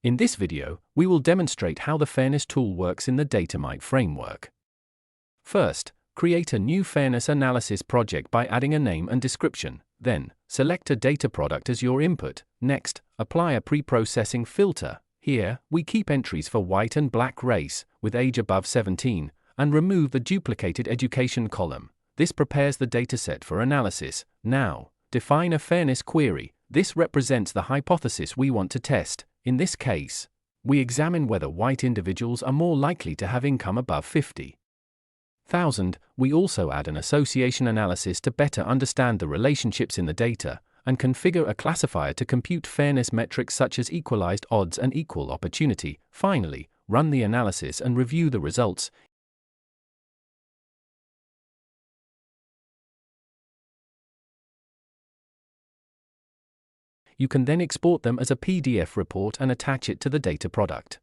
In this video, we will demonstrate how the fairness tool works in the DATAMITE framework. First, create a new fairness analysis project by adding a name and description. Then, select a data product as your input. Next, apply a pre-processing filter. Here, we keep entries for white and black race, with age above 17, and remove the duplicated education column. This prepares the dataset for analysis. Now, define a fairness query. This represents the hypothesis we want to test. In this case, we examine whether white individuals are more likely to have income above 50,000. We also add an association analysis to better understand the relationships in the data, and configure a classifier to compute fairness metrics such as equalized odds and equal opportunity. Finally, run the analysis and review the results. You can then export them as a PDF report and attach it to the data product.